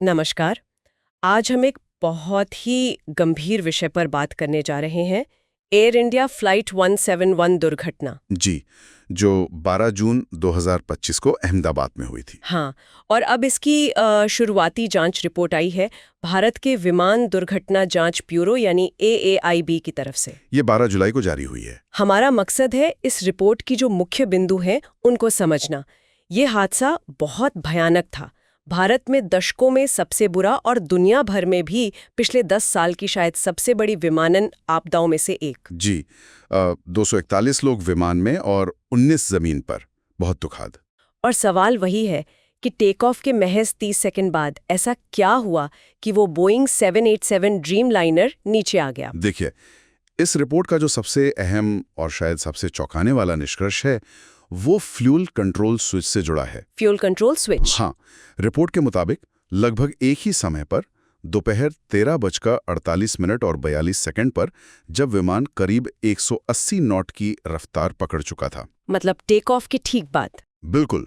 नमस्कार। आज हम एक बहुत ही गंभीर विषय पर बात करने जा रहे हैं। एयर इंडिया फ्लाइट 171 दुर्घटना। जी, जो 12 जून 2025 को अहमदाबाद में हुई थी। हाँ, और अब इसकी शुरुआती जांच रिपोर्ट आई है भारत के विमान दुर्घटना जांच ब्यूरो यानी AAIB की तरफ से। ये 12 जुलाई को जारी हुई है। हमारा मकसद है इस रिपोर्ट की जो मुख्य बिंदु हैं उनको समझना। ये हादसा बहुत भयानक था। भारत में दशकों में सबसे बुरा और दुनिया भर में भी पिछले 10 साल की शायद सबसे बड़ी विमानन आपदाओं में से एक। जी, 241 लोग विमान में और 19 जमीन पर। बहुत दुखद। और सवाल वही है कि टेक ऑफ के महज 30 सेकंड बाद ऐसा क्या हुआ कि वो बोइंग 787 ड्रीम लाइनर नीचे आ गया। देखिए, इस रिपोर्ट का जो सबसे अहम और शायद सबसे चौंकाने वाला निष्कर्ष है वो फ्यूल कंट्रोल स्विच से जुड़ा है। Fuel control switch. हाँ, रिपोर्ट के मुताबिक लगभग एक ही समय पर दोपहर 13:48 और 42 सेकंड पर जब विमान करीब 180 नॉट की रफ्तार पकड़ चुका था। मतलब टेक ऑफ के ठीक बाद। बिल्कुल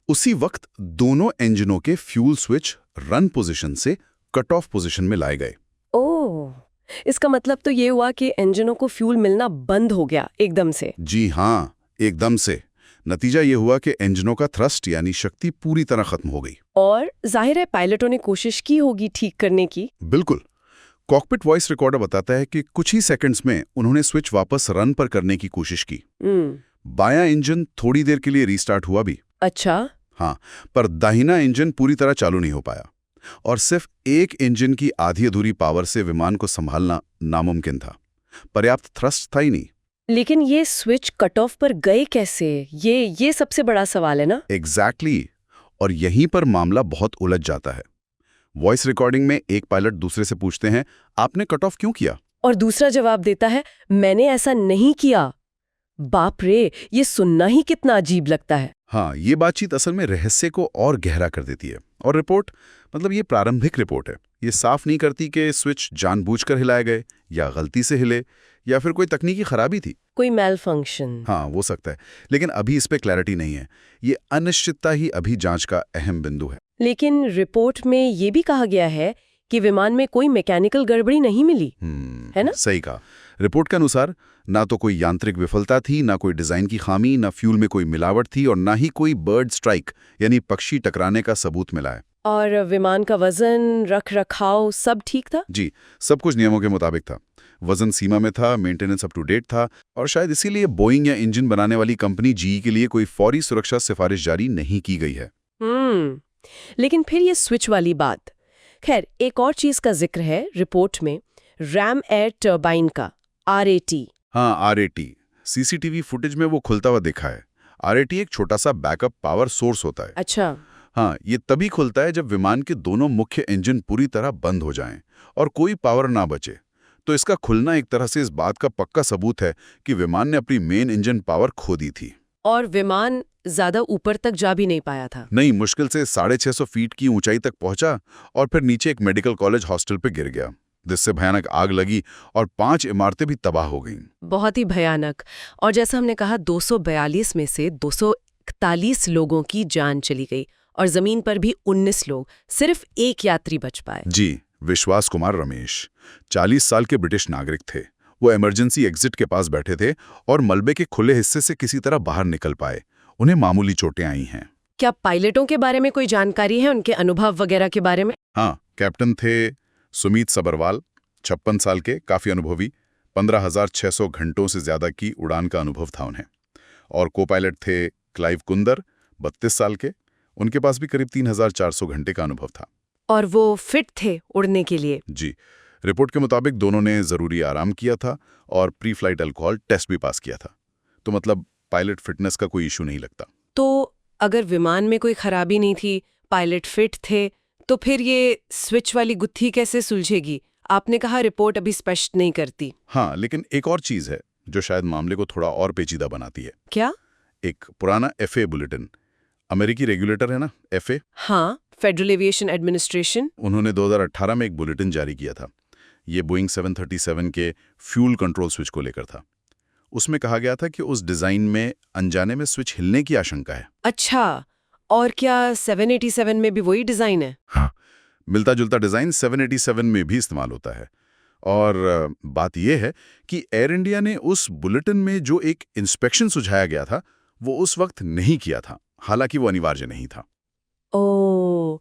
उसी वक्त दोनों इंजनों के फ्यूल स्विच रन पोजीशन से कट ऑफ पोजीशन में लाए गए। ओह, इसका मतलब तो ये हुआ कि इंजनों को फ्यूल मिलना बंद हो गया एकदम से। जी हाँ, एकदम से। नतीजा ये हुआ कि इंजनों का थ्रस्ट यानी शक्ति पूरी तरह खत्म हो गई। और जाहिर है पायलटों ने कोशिश की होगी ठीक करने की। बिल्कुल। कॉकपिट वॉइस रिकॉर्डर बताता है कि कुछ ही सेकंड्स में उन्होंने स्विच वापस रन पर करने की कोशिश की। बायां इंजन थोड़ी देर के लिए रीस्टार्ट हुआ भी। अच्छा। हाँ, पर दाहिना इंजन पूरी तरह चालू नहीं हो पाया और सिर्फ एक इंजन की आधी अधूरी पावर से विमान को संभालना नामुमकिन था। पर्याप्त थ्रस्ट था ही नहीं। लेकिन ये स्विच कट ऑफ पर गए कैसे? ये सबसे बड़ा सवाल है ना। एग्जैक्टली और यहीं पर मामला बहुत उलझ जाता है। वॉइस रिकॉर्डिंग में एक पायलट दूसरे से पूछते हैं, आपने कट ऑफ क्यों किया? और दूसरा जवाब देता है, मैंने ऐसा नहीं किया। बाप रे, ये सुनना ही कितना अजीब लगता है। हाँ, ये बातचीत असल में रहस्य को और गहरा कर देती है। और रिपोर्ट, मतलब ये प्रारंभिक रिपोर्ट है, ये साफ नहीं करती कि स्विच जानबूझकर हिलाए गए या गलती से हिले या फिर कोई तकनीकी खराबी थी। कोई मेल फंक्शन। हाँ, हो सकता है, लेकिन अभी इस पे क्लैरिटी नहीं है। ये अनिश्चितता ही अभी जांच का अहम बिंदु है। लेकिन रिपोर्ट में ये भी कहा गया है कि विमान में कोई मैकेनिकल गड़बड़ी नहीं मिली, है ना? सही कहा। रिपोर्ट के अनुसार ना तो कोई यांत्रिक विफलता थी, ना कोई डिजाइन की खामी, ना फ्यूल में कोई मिलावट थी और ना ही कोई बर्ड स्ट्राइक यानी पक्षी टकराने का सबूत मिला है। और विमान का वजन, रख रखाव सब ठीक था? जी, सब कुछ नियमों के मुताबिक था। वजन सीमा में था, मेंटेनेंस अप टू डेट था और शायद इसीलिए बोइंग या इंजन बनाने वाली कंपनी GE के लिए कोई फौरी सुरक्षा सिफारिश जारी नहीं की गई है। लेकिन फिर ये स्विच वाली बात। खैर, एक और चीज का जिक्र है रिपोर्ट में, रैम एयर टर्बाइन का, RAT। हाँ, RAT CCTV फुटेज में वो खुलता हुआ दिखा है। RAT एक छोटा सा बैकअप पावर सोर्स होता है। अच्छा। हाँ, ये तभी खुलता है जब विमान के दोनों मुख्य इंजन पूरी तरह बंद हो जाएं और कोई पावर ना बचे। तो इसका खुलना एक तरह से इस बात का पक्का सबूत है कि विमान ने अपनी मेन इंजन पावर खो दी थी। और विमान ज्यादा ऊपर तक जा भी नहीं पाया था। नहीं, मुश्किल से 650 फीट की ऊंचाई तक पहुंचा और फिर नीचे एक मेडिकल कॉलेज हॉस्टल पे गिर गया, जिससे भयानक आग लगी और 5 इमारतें भी तबाह हो गईं। बहुत ही भयानक। और जैसा हमने कहा, 242 में से 241 लोगों की जान चली गई और जमीन पर भी 19 लोग, सिर्फ एक यात्री बच पाए। जी, विश्वास कुमार रमेश 40 साल के ब्रिटिश नागरिक थे। वो इमरजेंसी एग्जिट के पास बैठे थे और मलबे के खुले हिस्से से किसी तरह बाहर निकल पाए। उन्हें मामूली चोटें आई हैं। क्या पायलटों के बारे में कोई जानकारी है, उनके अनुभव वगैरह के बारे में? हाँ, कैप्टन थे सुमीत सबरवाल, 56 साल के, काफी अनुभवी, 15,600 घंटों से ज्यादा की उड़ान का अनुभव था उन्हें। और को पायलट थे क्लाइव कुंदर, 32 साल के, उनके पास भी करीब 3,400 घंटे का अनुभव था। और वो फिट थे उड़ने के लिए? जी, रिपोर्ट के मुताबिक दोनों ने जरूरी आराम किया था और प्री फ्लाइट अल्कोहल टेस्ट भी पास किया था। तो मतलब पायलट फिटनेस का कोई इशू नहीं लगता। तो अगर विमान में कोई खराबी नहीं थी, पायलट फिट थे, तो फिर ये स्विच वाली गुत्थी कैसे सुलझेगी? आपने कहा रिपोर्ट अभी स्पष्ट नहीं करती। हाँ, लेकिन एक और चीज है जो शायद मामले को थोड़ा और पेचीदा बनाती है। क्या? एक पुराना FAA बुलेटिन, अमेरिकी रेगुलेटर है ना FAA। हाँ, फेडरल एविएशन एडमिनिस्ट्रेशन। उन्होंने 2018 में एक बुलेटिन जारी किया था। ये बोइंग 737 के फ्यूल कंट्रोल स्विच को लेकर था। उसमें कहा गया था कि उस डिजाइन में अनजाने में स्विच हिलने की आशंका है। अच्छा, और क्या 787 में भी वही डिजाइन है? हाँ, मिलता जुलता डिज़ाइन 787 में भी इस्तेमाल होता है। और बात यह है कि एयर इंडिया ने उस बुलेटिन में जो एक इंस्पेक्शन सुझाया गया था वो उस वक्त नहीं किया था, हालांकि वो अनिवार्य नहीं था। ओ,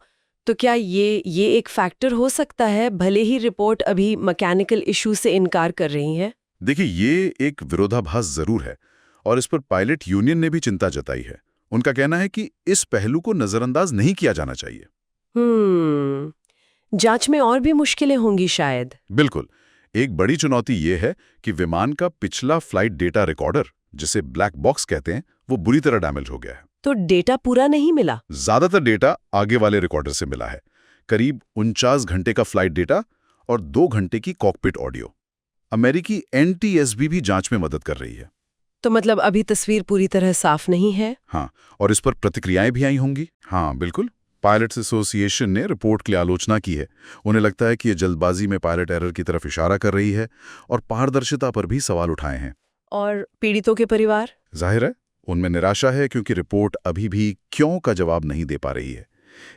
तो क्या ये एक फैक्टर हो सकता है, भले ही रिपोर्ट अभी मैकेनिकल इशू से इनकार कर रही है? देखिए, ये एक विरोधाभास जरूर है और इस पर पायलट यूनियन ने भी चिंता जताई है। उनका कहना है कि इस पहलू को नजरअंदाज नहीं किया जाना चाहिए। जांच में और भी मुश्किलें होंगी शायद। बिल्कुल। एक बड़ी चुनौती ये है कि विमान का पिछला फ्लाइट डेटा रिकॉर्डर, जिसे ब्लैक बॉक्स कहते हैं, वो बुरी तरह डैमेज हो गया है। तो डेटा पूरा नहीं मिला? ज्यादातर डेटा आगे वाले रिकॉर्डर से मिला है, करीब 49 घंटे का फ्लाइट डेटा और 2 घंटे की कॉकपिट ऑडियो। अमेरिकी NTSB भी जांच में मदद कर रही है। तो मतलब अभी तस्वीर पूरी तरह साफ नहीं है? हाँ, और इस पर प्रतिक्रियाएं भी आई होंगी। हाँ बिल्कुल। पायलट्स एसोसिएशन ने रिपोर्ट की आलोचना की है। उन्हें लगता है कि ये जल्दबाजी में पायलट एरर की तरफ इशारा कर रही है और पारदर्शिता पर भी सवाल उठाए हैं। और पीड़ितों के परिवार? जाहिर है, उनमें निराशा है क्योंकि रिपोर्ट अभी भी क्यों का जवाब नहीं दे पा रही है।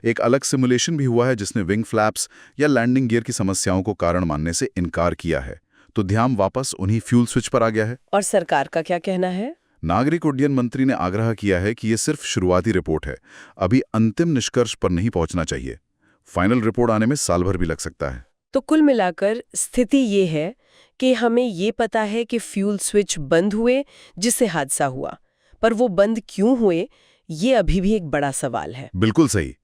एक अलग सिमुलेशन भी हुआ है जिसने विंग फ्लैप्स या लैंडिंग गियर की समस्याओं को कारण मानने से इनकार किया है, तो ध्यान वापस उन्हीं फ्यूल स्विच पर आ गया है। और सरकार का क्या कहना है? नागरिक उड्डयन मंत्री ने आग्रह किया है कि ये सिर्फ शुरुआती रिपोर्ट है, अभी अंतिम निष्कर्ष पर नहीं पहुंचना चाहिए। फाइनल रिपोर्ट आने में साल भर भी लग सकता है। तो कुल मिलाकर स्थिति ये है कि हमें ये पता है कि फ्यूल स्विच बंद हुए जिससे हादसा हुआ, पर वो बंद क्यों हुए ये अभी भी एक बड़ा सवाल है। बिल्कुल सही।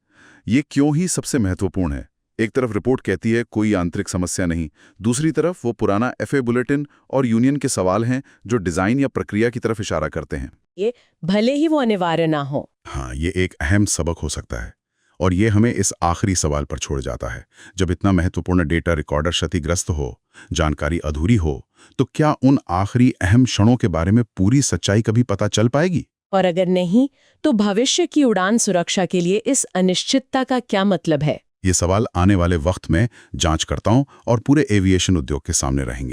ये क्यों ही सबसे महत्वपूर्ण है। एक तरफ रिपोर्ट कहती है कोई आंतरिक समस्या नहीं, दूसरी तरफ वो पुराना FAA बुलेटिन और यूनियन के सवाल हैं जो डिजाइन या प्रक्रिया की तरफ इशारा करते हैं। ये भले ही वो अनिवार्य ना हो। हाँ, ये एक अहम सबक हो सकता है और ये हमें इस आखिरी सवाल पर छोड़ जाता है। जब इतना महत्वपूर्ण डेटा रिकॉर्डर क्षतिग्रस्त हो, जानकारी अधूरी हो, तो क्या उन आखिरी अहम क्षणों के बारे में पूरी सच्चाई कभी पता चल पाएगी? और अगर नहीं, तो भविष्य की उड़ान सुरक्षा के लिए इस अनिश्चितता का क्या मतलब है? ये सवाल आने वाले वक्त में जांचकर्ताओं और पूरे एविएशन उद्योग के सामने रहेंगे।